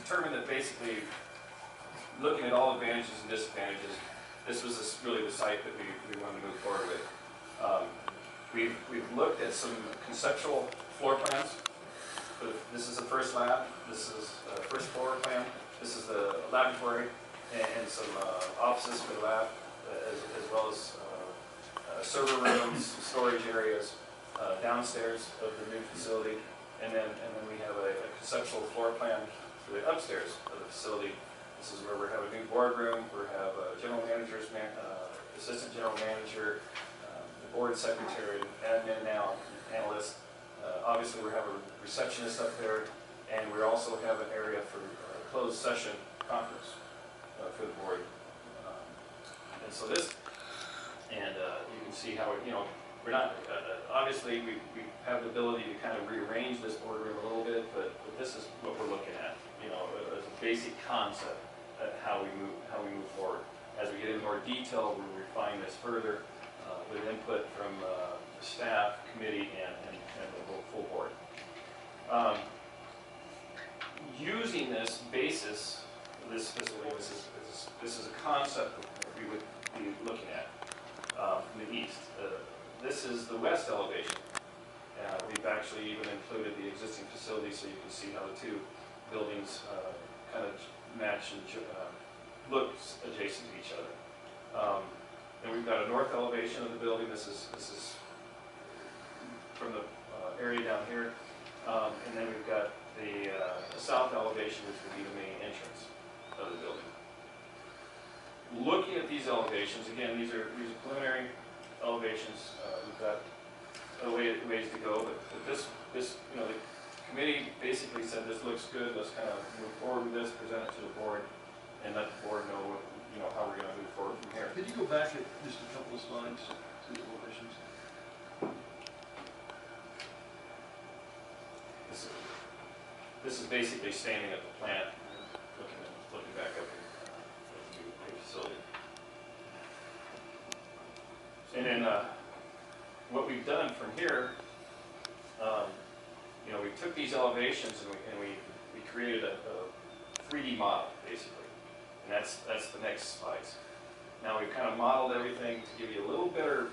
determined that basically, looking at all advantages and disadvantages, this was really the site that we wanted to move forward with. We've looked at some conceptual floor plans. This is the first lab. This is the first floor plan. This is the laboratory and some offices for the lab, as well as server rooms, storage areas downstairs of the new facility, and then we have a conceptual floor plan for the upstairs of the facility. This is where we have a new boardroom. We have a general manager's assistant general manager, the board secretary, admin now, analyst. Obviously, we have a receptionist up there, and we also have an area for closed session conference for the board. And so this, and you can see how, we're not, obviously we have the ability to kind of rearrange this boardroom a little bit, but this is what we're looking at, as a basic concept of how we move forward. As we get into more detail, we refine this further with input from the staff, committee, and the full board. Using this basis, this facility, this is a concept that we would be looking at from the east. This is the west elevation. We've actually even included the existing facility so you can see how the two buildings kind of match and look adjacent to each other. Then we've got a north elevation of the building. This is from the area down here, and then we've got the south elevation, which would be the main entrance of the building. Looking at these elevations, again, these are preliminary elevations. We've got a ways to go, but this the committee basically said this looks good. Let's kind of move forward with this, present it to the board, and let the board know how we're going to move forward from here. Could you go back just a couple of slides to the elevations? This is basically standing at the plant, looking back up at the new facility. And then what we've done from here, we took these elevations and we created a 3D model basically, and that's the next slides. Now we've kind of modeled everything to give you a little better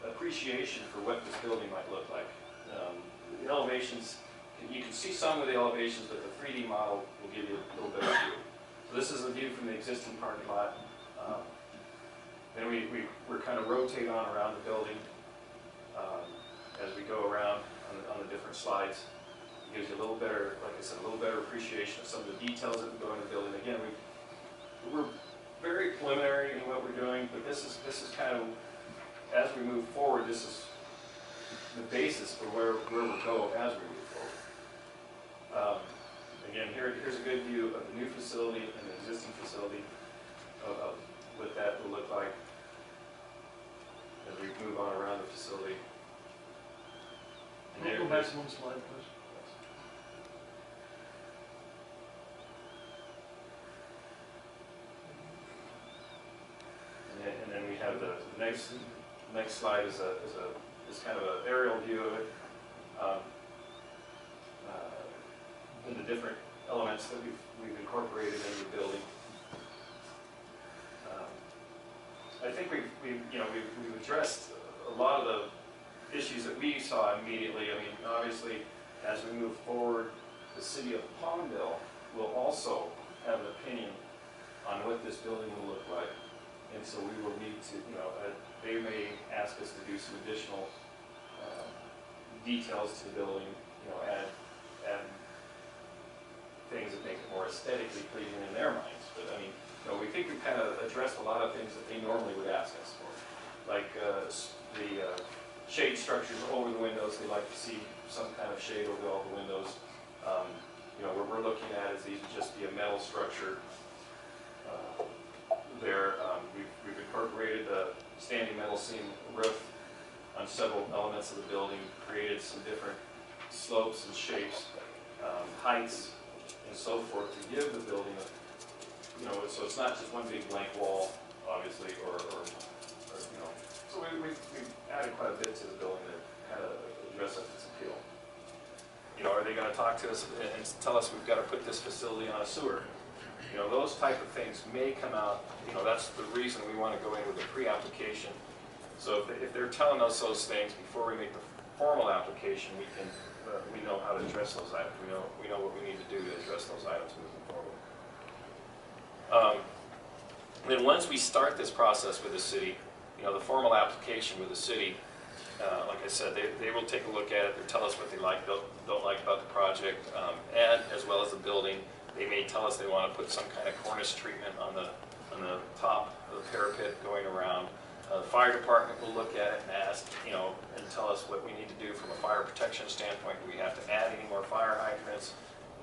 appreciation for what this building might look like. The elevations, you can see some of the elevations, but the 3D model will give you a little better view. So this is a view from the existing parking lot. Then we're kind of rotate on around the building as we go around on the different slides. It gives you a little better, like I said, a little better appreciation of some of the details that go in the building. Again, we're very preliminary in what we're doing, but this is kind of, as we move forward, this is the basis for where we'll go as we move forward. Again, here's a good view of the new facility and the existing facility of what that will look like as we move on around the facility. Can you go back one slide, please? And then we have the next slide is kind of an aerial view of it, and the different elements that we've incorporated into the building. I think we've addressed a lot of the issues that we saw immediately. I mean, obviously, as we move forward, the city of Palmdale will also have an opinion on what this building will look like, and so we will need to, they may ask us to do some additional details to the building, add things that make it more aesthetically pleasing in their minds. But I mean, we think we've kind of addressed a lot of things that they normally would ask us for, like the shade structures over the windows. They like to see some kind of shade over all the windows. What we're looking at is these would just be a metal structure. We've incorporated the standing metal seam roof on several elements of the building, created some different slopes and shapes, heights, and so forth to give the building so it's not just one big blank wall, obviously, or so we've added quite a bit to the building to kind of address its appeal. You know, are they gonna talk to us and tell us we've gotta put this facility on a sewer? You know, those type of things may come out, you know, that's the reason we wanna go in with a pre-application. So if they're telling us those things before we make the formal application, we know how to address those items. We know what we need to do to address those items moving forward. Then once we start this process with the city, you know, the formal application with the city, like I said, they will take a look at it. They'll tell us what they like, don't like about the project, and as well as the building. They may tell us they want to put some kind of cornice treatment on the top of the parapet going around. The fire department will look at it and ask, you know, and tell us what we need to do from a fire protection standpoint. Do we have to add any more fire hydrants?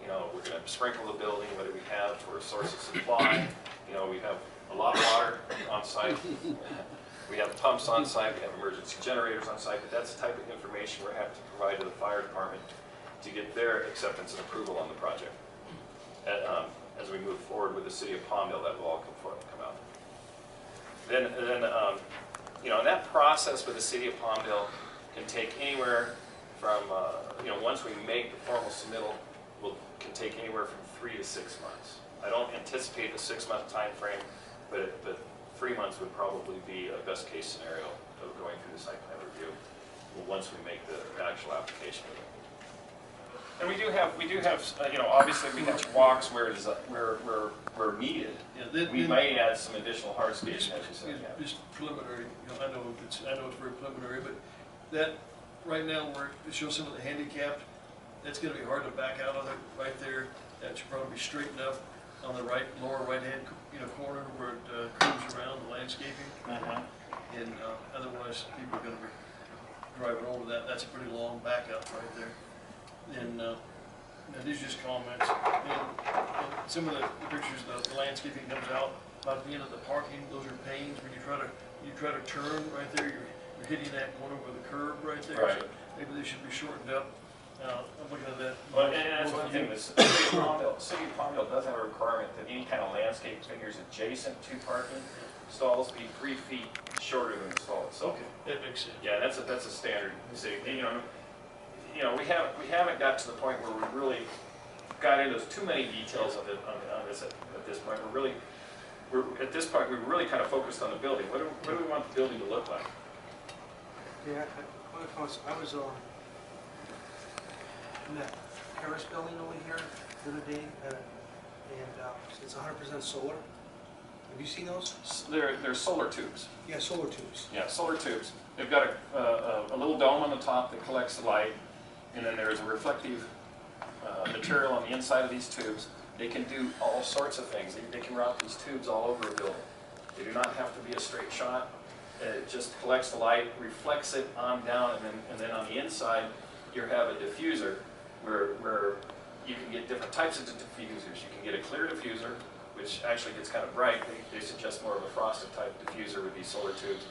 You know, we're going to sprinkle the building. What do we have for a source of supply? You know, we have a lot of water on site. We have pumps on site. We have emergency generators on site. But that's the type of information we're having to provide to the fire department to get their acceptance and approval on the project. As we move forward with the city of Palmdale, that will all come out. Then you know, and that process with the city of Palmdale can take anywhere from, you know, once we make the formal submittal, can take anywhere from 3 to 6 months. I don't anticipate a 6-month time frame, but 3 months would probably be a best case scenario of going through the site plan review once we make the actual application with it. And we do have, you know, obviously we have walks where needed. Yeah, We might add some additional hardscaping, as you said. Yeah. Just preliminary, you know, I know it's very preliminary, but that, right now, where it shows some of the handicapped, that's gonna be hard to back out of it right there. That should probably be straightened up on the lower right-hand, you know, corner where it curves around the landscaping. And otherwise, people are gonna be driving over that. That's a pretty long backup right there. And these are just comments. And some of the pictures, the landscaping comes out about the end of the parking. Those are pains when you try to turn right there. You're hitting that corner with a curb right there. Right. So maybe they should be shortened up. I'm looking at that. Well, and that's one thing. The city of Palmdale does have a requirement that any kind of landscape figures adjacent to parking stalls be 3 feet shorter than the stall itself. Okay, that makes sense. Yeah, that's a standard. So, you know, we haven't got to the point where we really got into too many details on this at this point. At this point we're really kind of focused on the building. What do we want the building to look like? Yeah, I was in that Paris building over here the other day, and it's 100% solar. Have you seen those? They're solar tubes. Yeah, solar tubes. Yeah, solar tubes. They've got a little dome on the top that collects the light, and then there's a reflective material on the inside of these tubes. They can do all sorts of things. They can route these tubes all over a building. They do not have to be a straight shot. It just collects the light, reflects it on down, and then on the inside you have a diffuser where you can get different types of diffusers. You can get a clear diffuser, which actually gets kind of bright. They suggest more of a frosted type diffuser with these solar tubes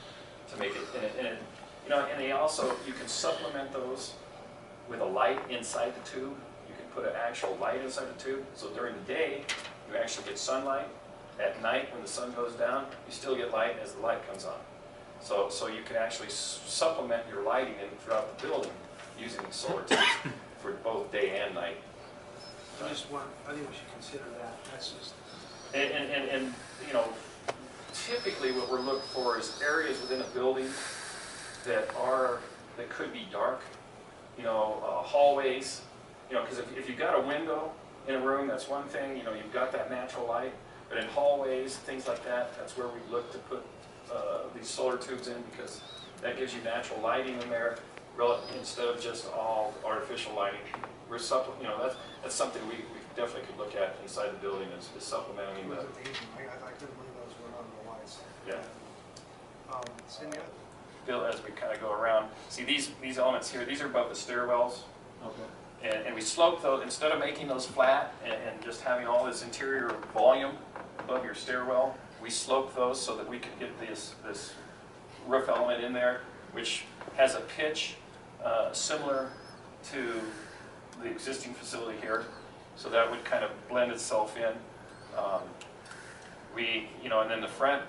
to make it. You know, and they also, you can supplement those with a light inside the tube. You can put an actual light inside the tube. So during the day, you actually get sunlight. At night, when the sun goes down, you still get light as the light comes on. So you can actually supplement your lighting throughout the building using the solar tubes for both day and night. I think we should consider that. That's just. And you know, typically what we're looking for is areas within a building that could be dark. You know, hallways. You know, because if you've got a window in a room, that's one thing. You know, you've got that natural light. But in hallways, things like that, that's where we look to put these solar tubes in, because that gives you natural lighting in there instead of just all artificial lighting. You know, that's something we definitely could look at inside the building is supplementing the. I couldn't believe those were on the lights. Yeah. Cindy? Bill, as we kind of go around, see these elements here. These are above the stairwells. Okay. And we slope those instead of making those flat and just having all this interior volume above your stairwell. We slope those so that we can get this roof element in there, which has a pitch similar to the existing facility here. So that would kind of blend itself in. You know, and then the front,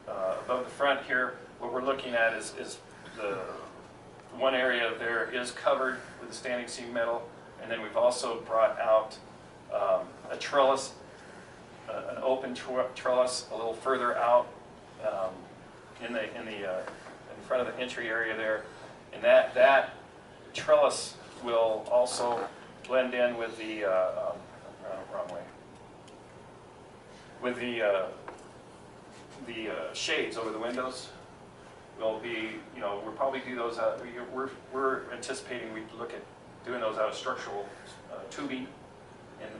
above the front here, what we're looking at is the one area there is covered with the standing seam metal, And then we've also brought out a trellis, an open trellis a little further out in front of the entry area there, and that trellis will also blend in with the wrong way, with the shades over the windows. Will be, we'll probably do those out. We're anticipating we'd look at doing those out of structural tubing, and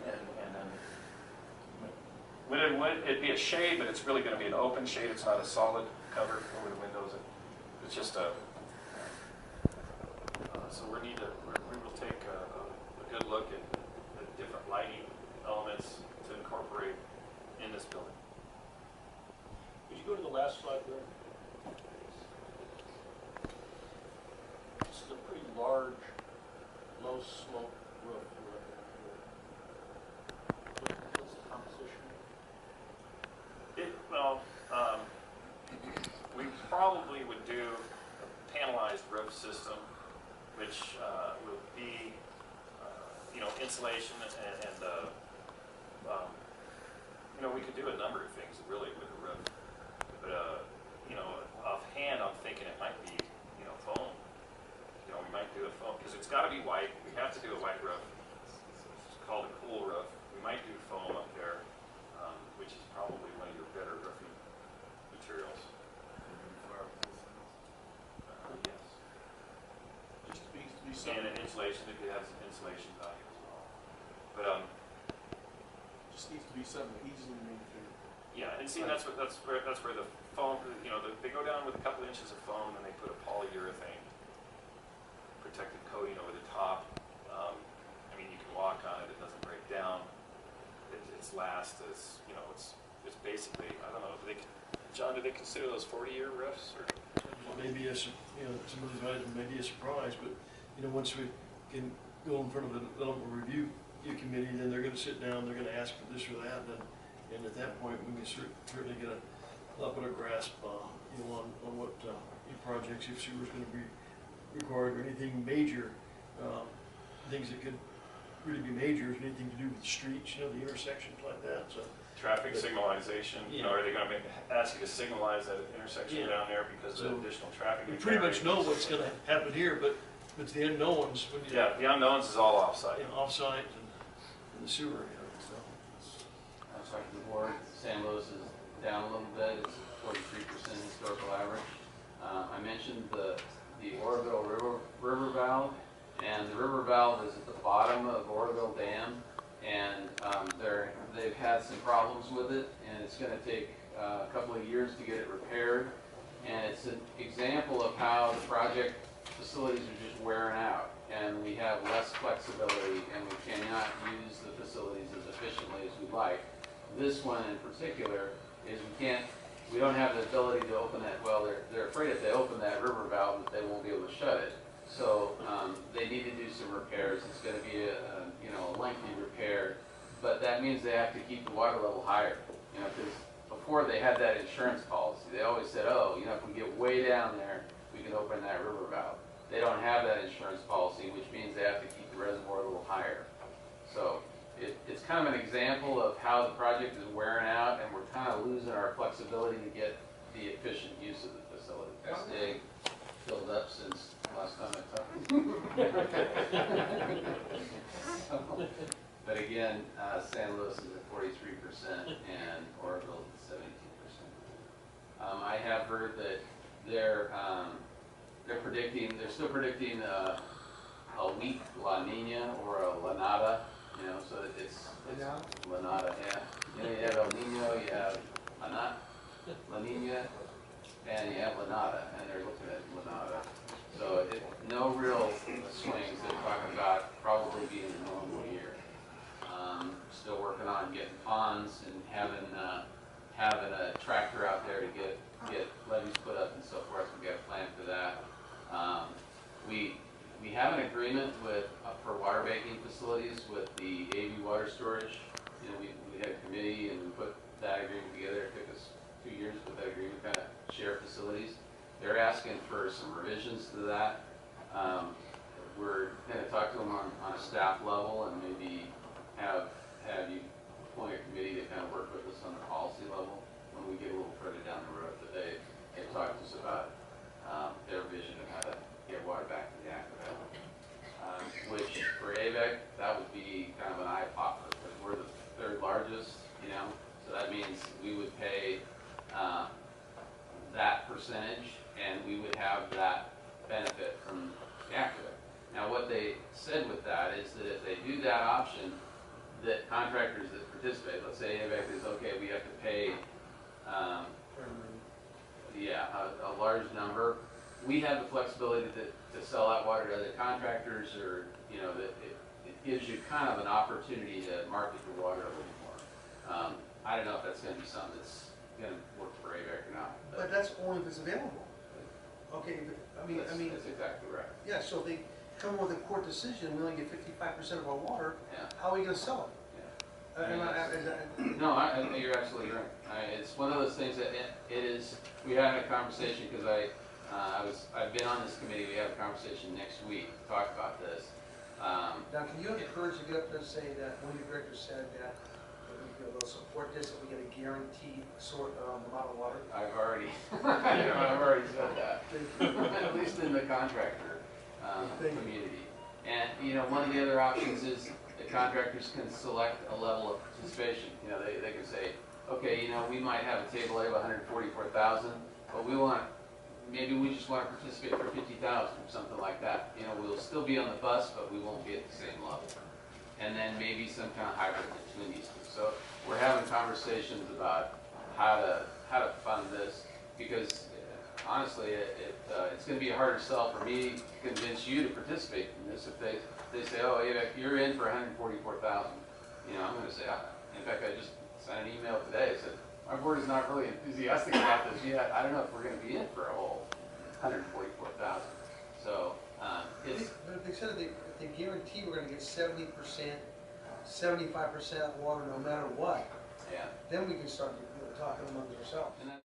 it'd be a shade, but it's really going to be an open shade. It's not a solid cover over the windows. It's just a. So we will take a good look at different lighting elements to incorporate in this building. Could you go to the last slide there? This is a pretty large, low slope roof. What's the composition? We probably would do a panelized roof system, which would be, insulation and we could do a number of things really with the roof. But offhand, I'm thinking it might be, foam. We might do a foam because it's got to be white. We have to do a white roof. It's called a cool roof. We might do foam up there, which is probably one of your better roofing materials. Yes. Just to be And an insulation, if it has an insulation value as well. But just needs to be something easily maintained. yeah, and see that's where the foam, they go down with a couple inches of foam and they put a polyurethane protective coating over the top. You can walk on it; it doesn't break down. It's last as it's basically, I don't know. John, do they consider those 40-year roofs or? Maybe some of these items may be a surprise, but once we can go in front of the development review committee, then they're going to sit down, they're going to ask for this or that, and at that point we can certainly get a lot better grasp, on what projects, if sewer's going to be required or anything major, things that could really be major, anything to do with the streets, the intersections like that. So. Traffic signalization, are they going to ask you to signalize that intersection down there because of additional traffic? We pretty much know what's going to happen here, but it's the unknowns. Yeah, the unknowns is all offsite. Offsite and the sewer, so. I'm sorry for the board, San Luis is down a little bit, it's 43% historical average. I mentioned the Oroville River valve, and the river valve is at the bottom of Oroville Dam, and they've had some problems with it, and it's going to take a couple of years to get it repaired. And it's an example of how the project facilities are just wearing out, and we have less flexibility, and we cannot use the facilities as efficiently as we'd like. This one in particular is we don't have the ability to open that. Well, they're afraid if they open that river valve that they won't be able to shut it. So they need to do some repairs. It's going to be a lengthy repair, but that means they have to keep the water level higher. Because before they had that insurance policy, they always said, if we get way down there, we can open that river valve. They don't have that insurance policy, which means they have to keep the reservoir a little higher. So it's kind of an example of how the project is wearing out, and we're kind of losing our flexibility to get the efficient use of the facility. This dig filled up since last time I talked. But again, San Luis is at 43% and Oroville is at 17%. I have heard that they're still predicting a weak La Nina or a La Nada, so it's La Nada, yeah. You have El Nino, you have La Nina, and you have La Nada, and they're looking at La Nada. So no real swings. They're talking about probably being a normal year. Still working on getting ponds and having a tractor out there to get levees put up and so forth. We got a plan for that. We have an agreement for water banking facilities with the AV water storage. We had a committee and we put that agreement together. It took us 2 years to put that agreement, kind of share facilities. They're asking for some revisions to that. we're gonna talk to them on a staff level and maybe have you appoint a committee to kind of work with us on the policy level when we get a little further down the road. But they talked to us about their vision of how to get water back to the active element. Which for AVEK, that would be kind of an eye popper, because we're the third largest, you know, so that means we would pay that percentage and we would have that benefit from the active. Now what they said with that is that if they do that option, that contractors that participate, let's say AVEK is okay, we have to pay a large number, we have the flexibility to sell that water to other contractors, or, you know, that it gives you kind of an opportunity to market your water a little more. I don't know if that's going to be something that's going to work for AVEK or not. But that's only if it's available. Okay, but, I mean, That's exactly right. yeah, so if they come with a court decision, we only get 55% of our water, Yeah. how are we gonna sell it? No, I think you're absolutely right. It's one of those things that it is. We had a conversation because I've been on this committee. We have a conversation next week to talk about this. Now, can you have the courage to get up there and say that one of the directors said that they'll support this, that we get a guaranteed sort of amount of water? I've already, I've already said that. At least in the contractor community. And one of the other options is the contractors can select a level of participation. They can say, okay, we might have a table A of 144,000, but maybe we just want to participate for 50,000 or something like that. We'll still be on the bus, but we won't be at the same level. And then maybe some kind of hybrid between these two. So we're having conversations about how to fund this, because honestly, it's going to be a harder sell for me to convince you to participate in this if they say, oh, AVEK, you're in for 144,000. I'm going to say, in fact, I just sent an email today. I said, my board is not really enthusiastic about this yet. I don't know if we're going to be in for a whole 144,000. So But if they said if they guarantee we're going to get 70%, 75% water no matter what, yeah. then we can start talking amongst ourselves. And